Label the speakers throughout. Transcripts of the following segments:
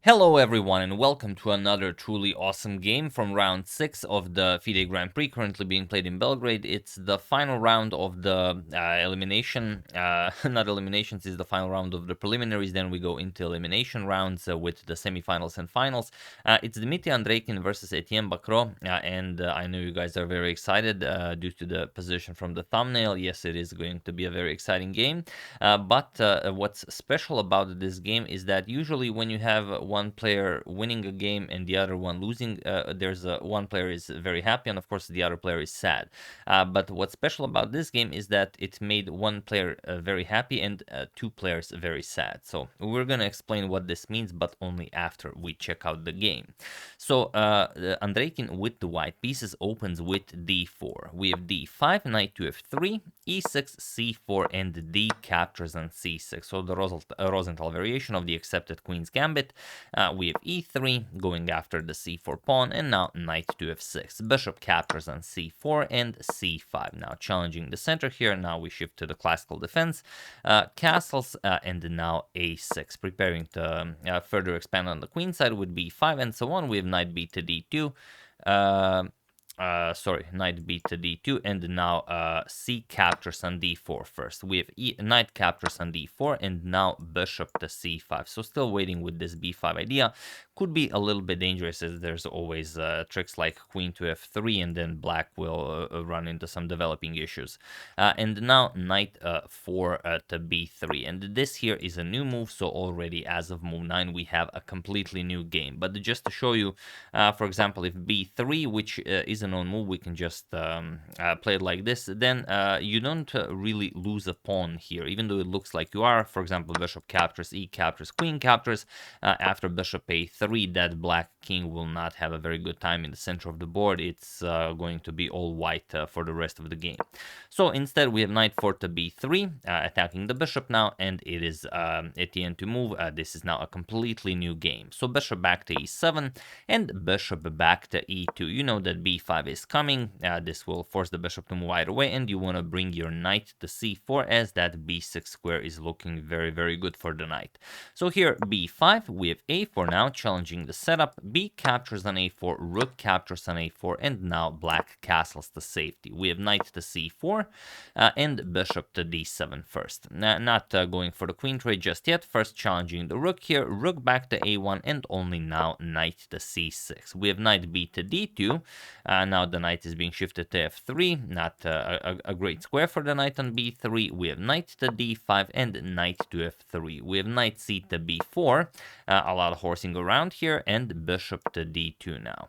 Speaker 1: Hello everyone and welcome to another truly awesome game from round 6 of the FIDE Grand Prix currently being played in Belgrade. It's the final round of the elimination, not eliminations, it's the final round of the preliminaries, then we go into elimination rounds with the semifinals and finals. It's Dmitry Andreikin versus Etienne Bacrot, and I know you guys are very excited due to the position from the thumbnail. Yes, it is going to be a very exciting game, but what's special about this game is that usually when you have one player winning a game and the other one losing, there's one player is very happy and of course the other player is sad. But what's special about this game is that it made one player very happy and two players very sad. So we're gonna explain what this means, but only after we check out the game. So Andreikin with the white pieces opens with d4. We have d5, knight to f3, e6, c4, and d captures on c6. So the Rosenthal variation of the accepted queen's gambit. We have e3 going after the c4 pawn, and now knight to f6. Bishop captures on c4 and c5. Now challenging the center here. Now we shift to the classical defense. Castles and now a6. Preparing to further expand on the queen side with b5 and so on. We have knight b to d2. Knight b to d2, and now c captures on d4 first. We have knight captures on d4, and now bishop to c5. So still waiting with this b5 idea. Could be a little bit dangerous as there's always tricks like queen to f3, and then black will run into some developing issues. And now knight 4 to b3, and this here is a new move, so already as of move 9 we have a completely new game. But just to show you, for example, if b3, which is a known move, we can just play it like this, then you don't really lose a pawn here, even though it looks like you are. For example, bishop captures, e captures, queen captures. After bishop a3, that black king will not have a very good time in the center of the board. It's going to be all white for the rest of the game. So instead we have knight 4 to b3, attacking the bishop now, and it is Etienne to move. This is now a completely new game. So bishop back to e7 and bishop back to e2. You know that b5 is coming. This will force the bishop to move either way, and you want to bring your knight to c4 as that b6 square is looking very, very good for the knight. So here b5, we have a4 now, challenging the setup. B captures on a4, rook captures on a4, and now black castles to safety. We have knight to c4 and bishop to d7 first. Not going for the queen trade just yet. First challenging the rook here, rook back to a1, and only now knight to c6. We have knight b to d2. Now the knight is being shifted to f3. Not a great square for the knight on b3. We have knight to d5 and knight to f3. We have knight c to b4. A lot of horsing around here, and bishop to d2 now.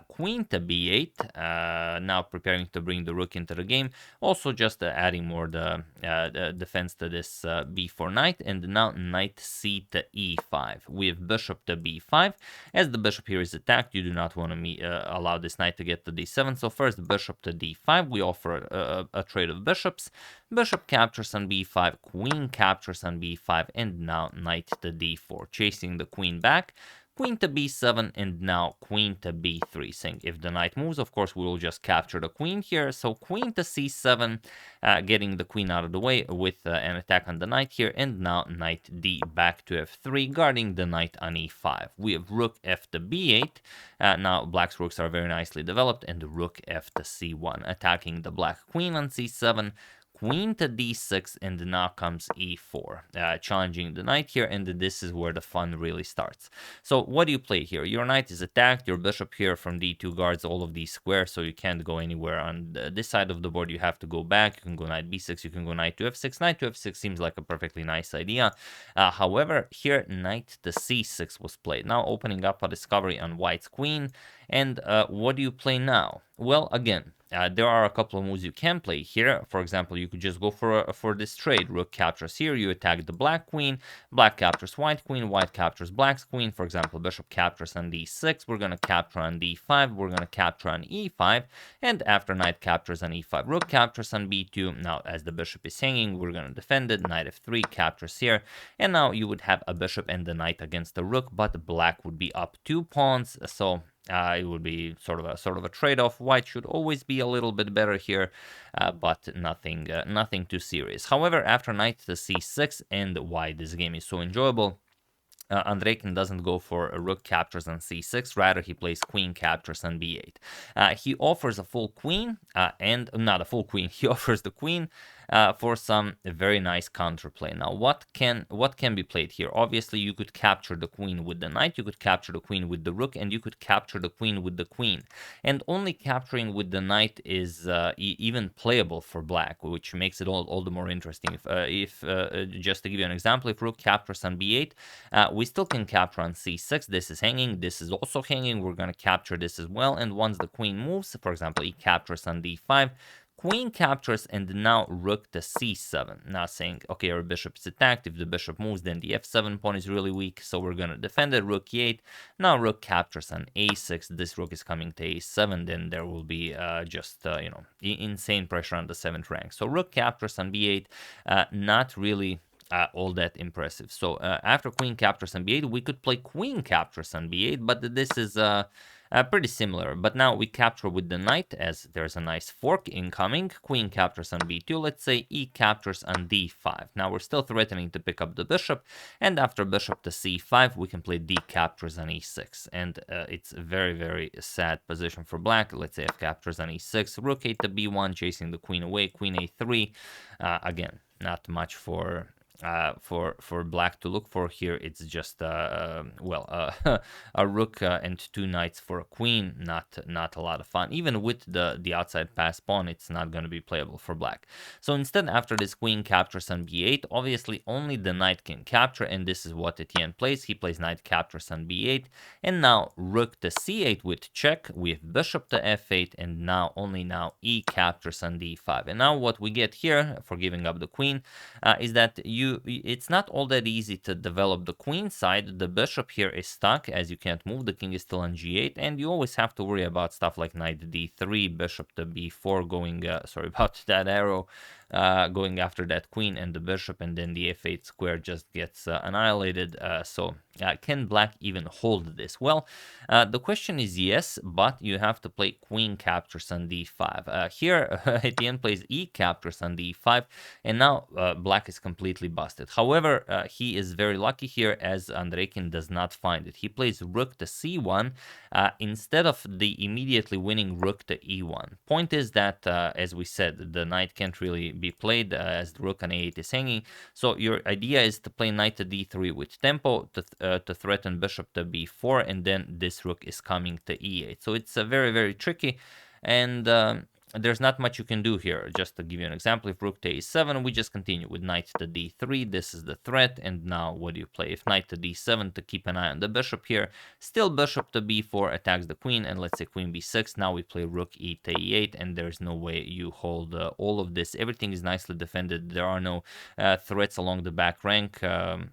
Speaker 1: Queen to b8, now preparing to bring the rook into the game. Also just adding more the defense to this b4 knight, and now knight c to e5. We have bishop to b5. As the bishop here is attacked, you do not want to allow this knight to get to d7. So first bishop to d5, we offer a trade of bishops. Bishop captures on b5, queen captures on b5, and now knight to d4, chasing the queen back. Queen to b7, and now queen to b3, saying if the knight moves, of course, we will just capture the queen here. So queen to c7, getting the queen out of the way with an attack on the knight here, and now knight d back to f3, guarding the knight on e5. We have rook f to b8. Now black's rooks are very nicely developed, and rook f to c1, attacking the black queen on c7. Queen to d6, and now comes e4, challenging the knight here, and this is where the fun really starts. So what do you play here? Your knight is attacked, your bishop here from d2 guards all of these squares, so you can't go anywhere on this side of the board. You have to go back. You can go knight b6, you can go knight to f6. Knight to f6 seems like a perfectly nice idea. However, here knight to c6 was played, now opening up a discovery on white's queen. And what do you play now? Well, again, there are a couple of moves you can play here. For example, you could just go for this trade. Rook captures here, you attack the black queen, black captures white queen, white captures black's queen. For example, bishop captures on d6, we're going to capture on d5, we're going to capture on e5, and after knight captures on e5, rook captures on b2. Now, as the bishop is hanging, we're going to defend it. Knight f3 captures here, and now you would have a bishop and the knight against the rook, but black would be up 2 pawns, so it would be sort of a trade-off. White should always be a little bit better here, but nothing too serious. However, after knight to c6, and why this game is so enjoyable, Andreikin doesn't go for a rook captures on c6, rather he plays queen captures on b8. He offers a full queen, and not a full queen, he offers the queen for some very nice counterplay. Now, what can be played here? Obviously, you could capture the queen with the knight, you could capture the queen with the rook, and you could capture the queen with the queen. And only capturing with the knight is even playable for black, which makes it all the more interesting. If just to give you an example, if rook captures on b8, we still can capture on c6. This is hanging, this is also hanging. We're going to capture this as well. And once the queen moves, for example, he captures on d5, queen captures, and now rook to c7. Now saying, okay, our bishop is attacked. If the bishop moves, then the f7 pawn is really weak, so we're going to defend it. Rook e8. Now rook captures on a6. This rook is coming to a7. Then there will be just, insane pressure on the 7th rank. So rook captures on b8, not really all that impressive. So after queen captures on b8, we could play queen captures on b8, but this is pretty similar. But now we capture with the knight, as there's a nice fork incoming. Queen captures on b2, let's say e captures on d5. Now we're still threatening to pick up the bishop, and after bishop to c5, we can play d captures on e6. And it's a very, very sad position for black. Let's say f captures on e6, rook 8 to b1, chasing the queen away, queen a3. Again, not much for black to look for here. It's just a rook and two knights for a queen. Not a lot of fun. Even with the outside pass pawn, it's not going to be playable for black. So instead, after this queen captures on b8, obviously only the knight can capture, and this is what Etienne plays. He plays knight captures on b8, and now rook to c8 with check, with bishop to f8, and now e captures on d5. And now what we get here for giving up the queen is that it's not all that easy to develop the queen side. The bishop here is stuck, as you can't move. The king is still on g8, and you always have to worry about stuff like knight d3, bishop to b4, going sorry about that arrow, going after that queen and the bishop, and then the f8 square just gets annihilated. So can black even hold this? Well, the question is yes, but you have to play queen captures on d5. Here, Etienne plays e captures on d5, and now black is completely busted. However, he is very lucky here, as Andreikin does not find it. He plays rook to c1 instead of the immediately winning rook to e1. Point is that, as we said, the knight can't really be played as the rook on a8 is hanging. So your idea is to play knight to d3 with tempo to threaten bishop to b4, and then this rook is coming to e8. So it's very, very tricky, and there's not much you can do here. Just to give you an example, if rook to a7, we just continue with knight to d3. This is the threat, and now what do you play? If knight to d7 to keep an eye on the bishop here, still bishop to b4 attacks the queen, and let's say queen b6. Now we play rook e to e8, and there's no way you hold all of this. Everything is nicely defended. There are no threats along the back rank,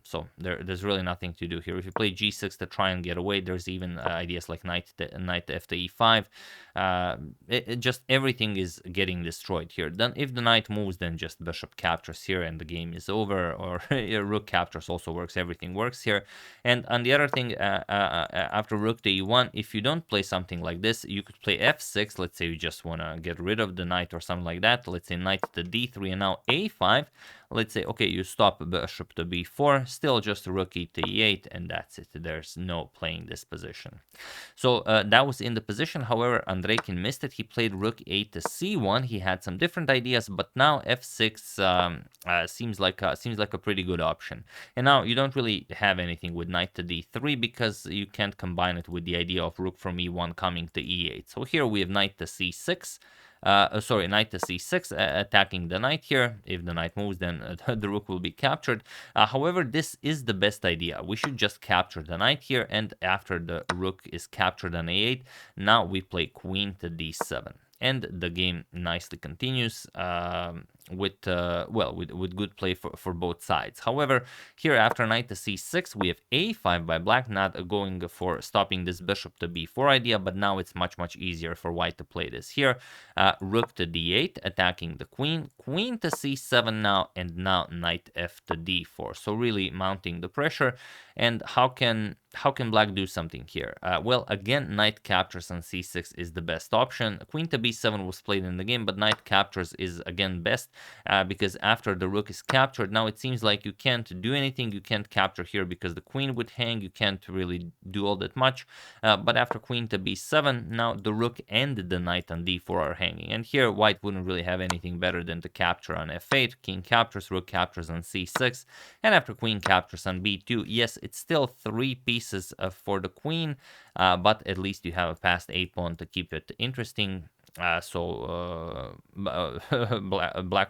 Speaker 1: so there's really nothing to do here. If you play g6 to try and get away, there's even ideas like knight to f to e5. Just everything is getting destroyed here. Then if the knight moves, then just bishop captures here and the game is over, or rook captures also works. Everything works here. And on the other thing, after rook to e1, if you don't play something like this, you could play f6. Let's say you just want to get rid of the knight or something like that. Let's say knight to d3, and now a5. Let's say, okay, you stop bishop to b4, still just rook e to e8, and that's it. There's no playing this position. So that was in the position. However, Andreikin missed it. He played rook 8 to c1. He had some different ideas, but now f6 seems like a pretty good option. And now you don't really have anything with knight to d3 because you can't combine it with the idea of rook from e1 coming to e8. So here we have knight to c6. Knight to c6, attacking the knight here. If the knight moves, then the rook will be captured. However, this is the best idea. We should just capture the knight here, and after the rook is captured on a8, now we play queen to d7. And the game nicely continues with good play for both sides. However, here after knight to c6, we have a5 by black, not going for stopping this bishop to b4 idea, but now it's much easier for white to play this here. Rook to d8, attacking the queen, queen to c7 now, and now knight f to d4. So really mounting the pressure. And how can black do something here? Well, again, knight captures on c6 is the best option. Queen to b7 was played in the game, but knight captures is again best. because after the rook is captured, now it seems like you can't do anything. You can't capture here because the queen would hang. You can't really do all that much. But after queen to b7, now the rook and the knight on d4 are hanging. And here white wouldn't really have anything better than to capture on f8. King captures, rook captures on c6. And after queen captures on b2, yes, it's still 3 pieces for the queen, but at least you have a passed a-pawn to keep it interesting. Black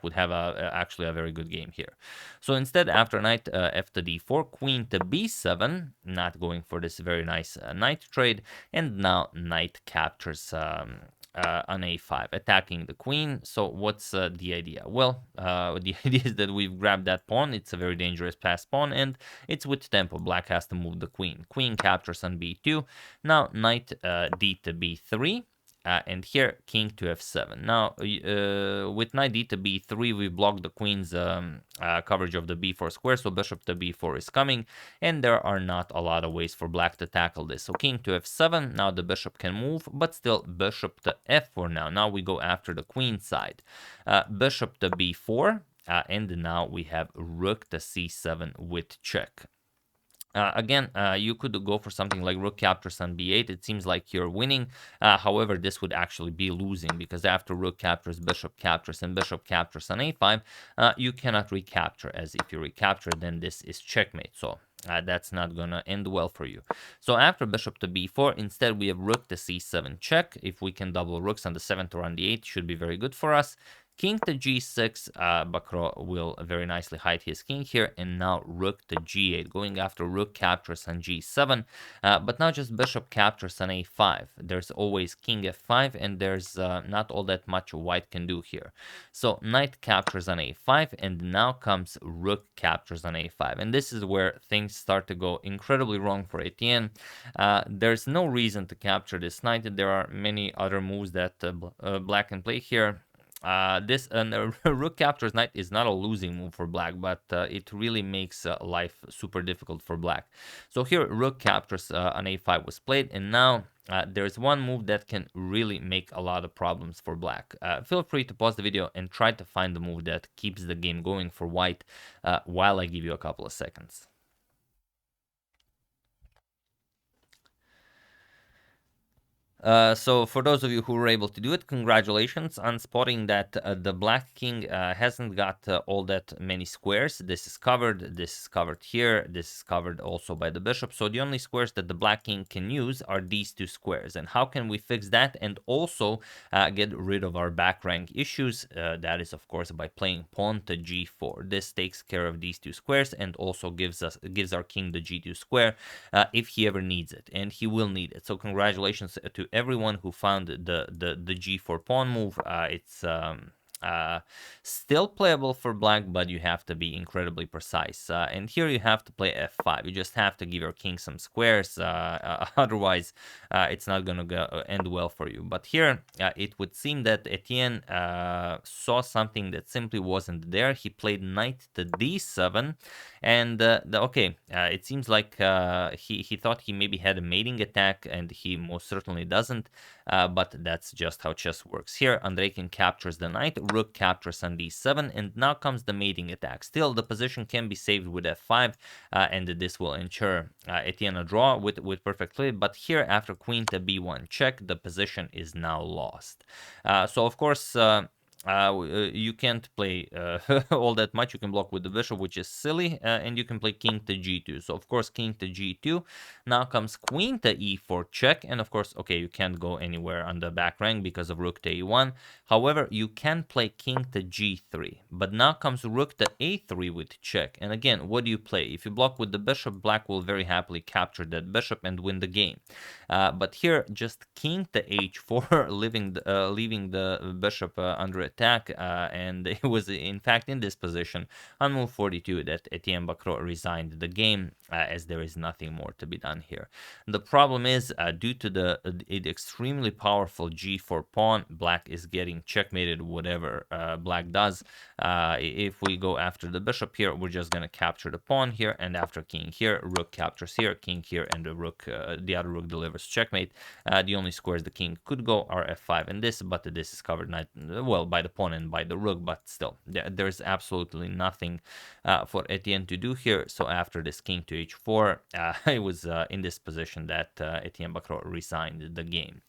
Speaker 1: would have actually a very good game here. So instead, after knight f to d4, queen to b7, not going for this very nice knight trade, and now knight captures on a5, attacking the queen. So what's the idea? Well, the idea is that we've grabbed that pawn. It's a very dangerous passed pawn, and it's with tempo. Black has to move the queen. Queen captures on b2. Now knight d to b3. And here, king to f7. Now, with knight d to b3, we block the queen's coverage of the b4 square, so bishop to b4 is coming, and there are not a lot of ways for black to tackle this. So king to f7, now the bishop can move, but still bishop to f4 now. Now we go after the queen side. Bishop to b4, and now we have rook to c7 with check. Again, you could go for something like rook captures on b8. It seems like you're winning. However, this would actually be losing, because after rook captures, bishop captures, and bishop captures on a5, you cannot recapture, as if you recapture, then this is checkmate. So that's not gonna end well for you. So after bishop to b4, instead we have rook to c7 check. If we can double rooks on the 7th or on the 8th, should be very good for us. King to g6, Bacrot will very nicely hide his king here, and now rook to g8, going after rook captures on g7, but now just bishop captures on a5. There's always king f5, and there's not all that much white can do here. So knight captures on a5, and now comes rook captures on a5, and this is where things start to go incredibly wrong for Etienne. There's no reason to capture this knight. There are many other moves that black can play here. This rook captures knight is not a losing move for black, but it really makes life super difficult for black. So here rook captures on a5 was played, and now there's one move that can really make a lot of problems for black. Feel free to pause the video and try to find the move that keeps the game going for white while I give you a couple of seconds. So for those of you who were able to do it, congratulations on spotting that the black king hasn't got all that many squares. This is covered here, this is covered also by the bishop. So the only squares that the black king can use are these two squares. And how can we fix that and also get rid of our back rank issues? That is, of course, by playing pawn to g4. This takes care of these two squares and also gives our king the g2 square if he ever needs it, and he will need it. So congratulations to everyone who found the g4 pawn move. It's still playable for black, but you have to be incredibly precise. And here you have to play f5. You just have to give your king some squares. Otherwise, it's not going to end well for you. But here, it would seem that Etienne saw something that simply wasn't there. He played knight to d7. And, okay, it seems like he thought he maybe had a mating attack, and he most certainly doesn't. But that's just how chess works. Here, Andreikin captures the knight, rook captures on d7, and now comes the mating attack. Still, the position can be saved with f5, and this will ensure Etienne a draw with perfect play. But here, after queen to b1 check, the position is now lost. So, of course, you can't play all that much. You can block with the bishop, which is silly, and you can play king to g2. So of course king to g2. Now comes queen to e4 check, and of course, okay, you can't go anywhere on the back rank because of rook to e1. However, you can play king to g3, but now comes rook to a3 with check. And again, what do you play? If you block with the bishop, black will very happily capture that bishop and win the game. But here, just king to h4, leaving the bishop under attack, and it was in fact in this position on move 42 that Etienne Bacrot resigned the game, as there is nothing more to be done here. The problem is, due to the extremely powerful g4 pawn, black is getting checkmated whatever black does. If we go after the bishop here, we're just going to capture the pawn here, and after king here, rook captures here, king here, and the rook, the other rook delivers checkmate. The only squares the king could go are f5 and this, but this is covered by by the pawn and by the rook, but still, there's absolutely nothing for Etienne to do here. So after this king to h4, it was in this position that Etienne Bacrot resigned the game.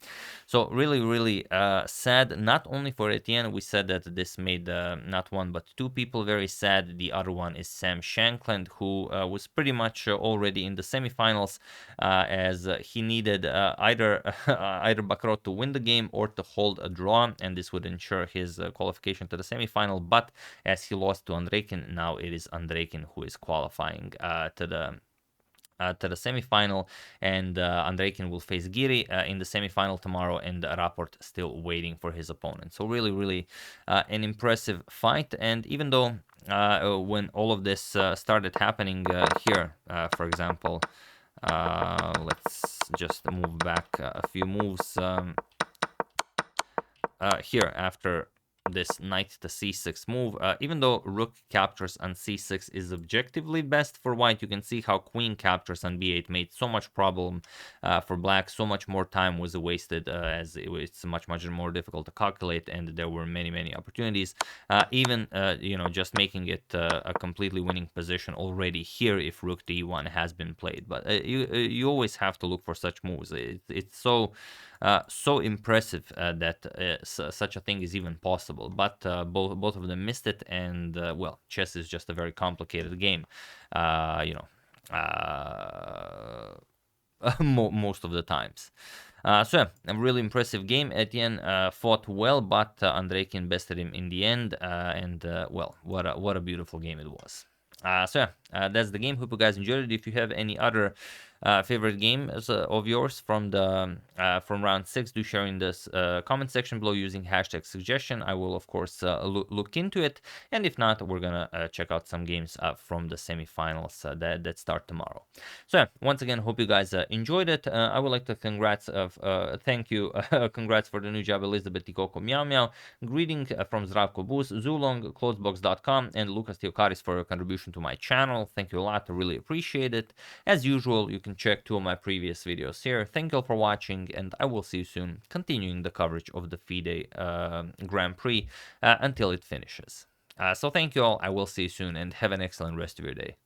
Speaker 1: So really, really sad, not only for Etienne. We said that this made not one but two people very sad. The other one is Sam Shankland, who was pretty much already in the semifinals, as he needed either either Bacrot to win the game or to hold a draw, and this would ensure his qualification to the semifinal. But as he lost to Andreikin, now it is Andreikin who is qualifying to the semifinal, and Andreikin will face Giri in the semifinal tomorrow, and Rapport still waiting for his opponent. So really, really an impressive fight. And even though when all of this started happening here, for example, let's just move back a few moves here after this knight to c6 move. Even though rook captures on c6 is objectively best for white, you can see how queen captures on b8 made so much problem for black. So much more time was wasted, as it's much more difficult to calculate, and there were many opportunities. Even just making it a completely winning position already here if rook to e1 has been played. But you always have to look for such moves. It's so impressive that such a thing is even possible. But both of them missed it, and well, chess is just a very complicated game, most of the times. So yeah, a really impressive game. Etienne fought well, but Andreikin bested him in the end, and well, what a beautiful game it was. So yeah, that's the game. Hope you guys enjoyed it. If you have any other favorite games of yours from round 6, do share in this comment section below using hashtag suggestion. I will of course look into it, and if not, we're gonna check out some games from the semifinals that start tomorrow. So yeah, once again, hope you guys enjoyed it. I would like to thank you, congrats for the new job, Elizabeth Tikoko Meow Meow. Greeting from Zdravko Bus, Zulong, Closebox.com, and Lucas Teokaris for your contribution to my channel. Thank you a lot. I really appreciate it. As usual, you can check 2 of my previous videos here. Thank you all for watching, and I will see you soon, continuing the coverage of the FIDE Grand Prix until it finishes. So thank you all. I will see you soon, and have an excellent rest of your day.